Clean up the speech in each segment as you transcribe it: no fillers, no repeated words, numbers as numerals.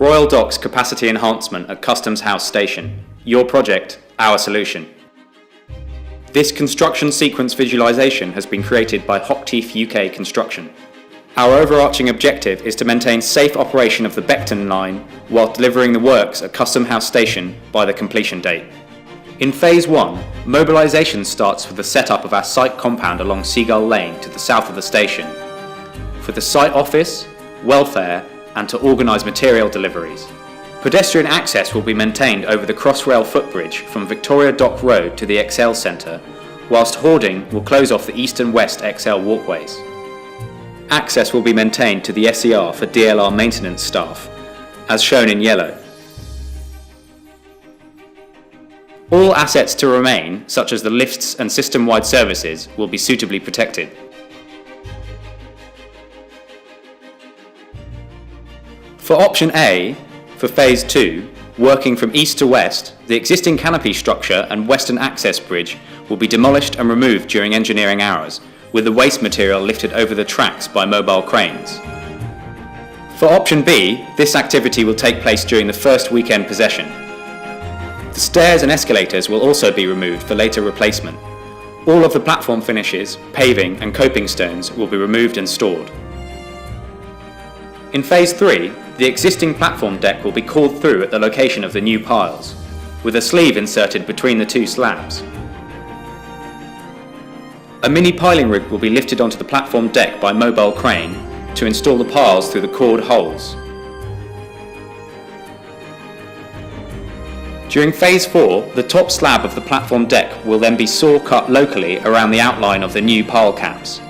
Royal Docks capacity enhancement at Customs House Station. Your project, our solution. This construction sequence visualization has been created by Hochtief UK Construction. Our overarching objective is to maintain safe operation of the Beckton line while delivering the works at Customs House Station by the completion date. In Phase 1, mobilisation starts with the setup of our site compound along Seagull Lane to the south of the station, for the site office, welfare and to organise material deliveries. Pedestrian access will be maintained over the Crossrail footbridge from Victoria Dock Road to the ExCeL Centre, whilst hoarding will close off the east and west ExCeL walkways. Access will be maintained to the SER for DLR maintenance staff, as shown in yellow. All assets to remain, such as the lifts and system-wide services, will be suitably protected. For option A, for Phase 2, working from east to west, the existing canopy structure and western access bridge will be demolished and removed during engineering hours, with the waste material lifted over the tracks by mobile cranes. For option B, this activity will take place during the first weekend possession. The stairs and escalators will also be removed for later replacement. All of the platform finishes, paving and coping stones will be removed and stored. In Phase 3, the existing platform deck will be cored through at the location of the new piles, with a sleeve inserted between the two slabs. A mini piling rig will be lifted onto the platform deck by mobile crane to install the piles through the cored holes. During Phase 4, the top slab of the platform deck will then be saw cut locally around the outline of the new pile caps.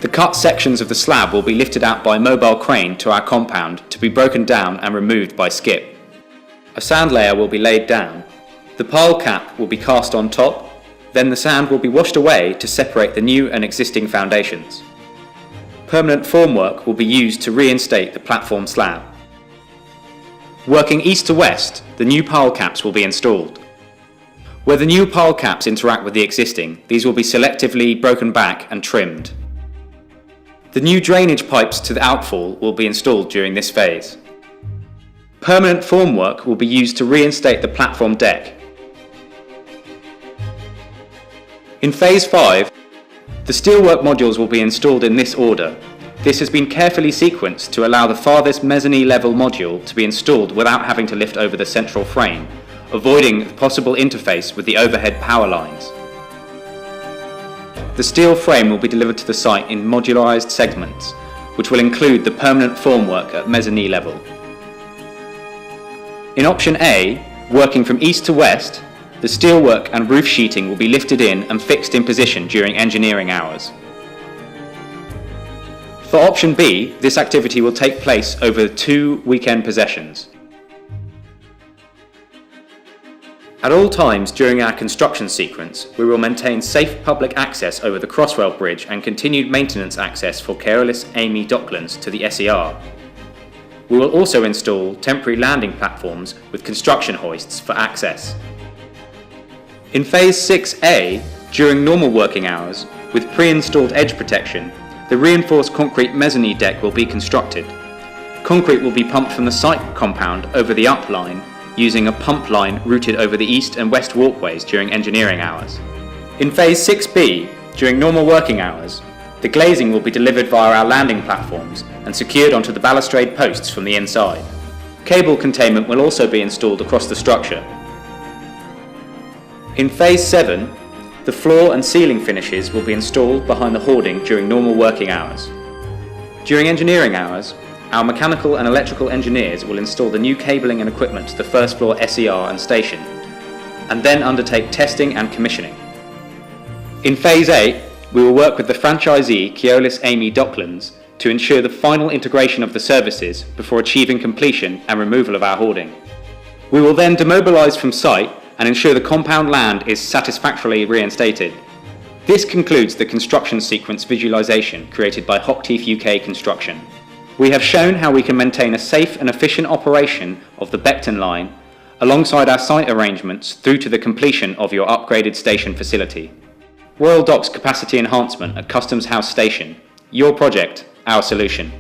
The cut sections of the slab will be lifted out by mobile crane to our compound to be broken down and removed by skip. A sand layer will be laid down. The pile cap will be cast on top, then the sand will be washed away to separate the new and existing foundations. Permanent formwork will be used to reinstate the platform slab. Working east to west, the new pile caps will be installed. Where the new pile caps interact with the existing, these will be selectively broken back and trimmed. The new drainage pipes to the outfall will be installed during this phase. Permanent formwork will be used to reinstate the platform deck. In Phase 5, the steelwork modules will be installed in this order. This has been carefully sequenced to allow the farthest mezzanine level module to be installed without having to lift over the central frame, avoiding the possible interface with the overhead power lines. The steel frame will be delivered to the site in modularised segments, which will include the permanent formwork at mezzanine level. In option A, working from east to west, the steelwork and roof sheeting will be lifted in and fixed in position during engineering hours. For option B, this activity will take place over 2 weekend possessions. At all times during our construction sequence, we will maintain safe public access over the Crossrail Bridge and continued maintenance access for Keolis Amy Docklands to the SER. We will also install temporary landing platforms with construction hoists for access. In Phase 6A, during normal working hours, with pre-installed edge protection, the reinforced concrete mezzanine deck will be constructed. Concrete will be pumped from the site compound over the up line using a pump line routed over the east and west walkways during engineering hours. In Phase 6B, during normal working hours, the glazing will be delivered via our landing platforms and secured onto the balustrade posts from the inside. Cable containment will also be installed across the structure. In Phase 7, the floor and ceiling finishes will be installed behind the hoarding during normal working hours. During engineering hours, our mechanical and electrical engineers will install the new cabling and equipment to the first floor SER and station, and then undertake testing and commissioning. In Phase 8, we will work with the franchisee Keolis Amy Docklands to ensure the final integration of the services before achieving completion and removal of our hoarding. We will then demobilise from site and ensure the compound land is satisfactorily reinstated. This concludes the construction sequence visualisation created by Hochtief UK Construction. We have shown how we can maintain a safe and efficient operation of the Beckton line alongside our site arrangements through to the completion of your upgraded station facility. Royal Docks capacity enhancement at Customs House Station. Your project, our solution.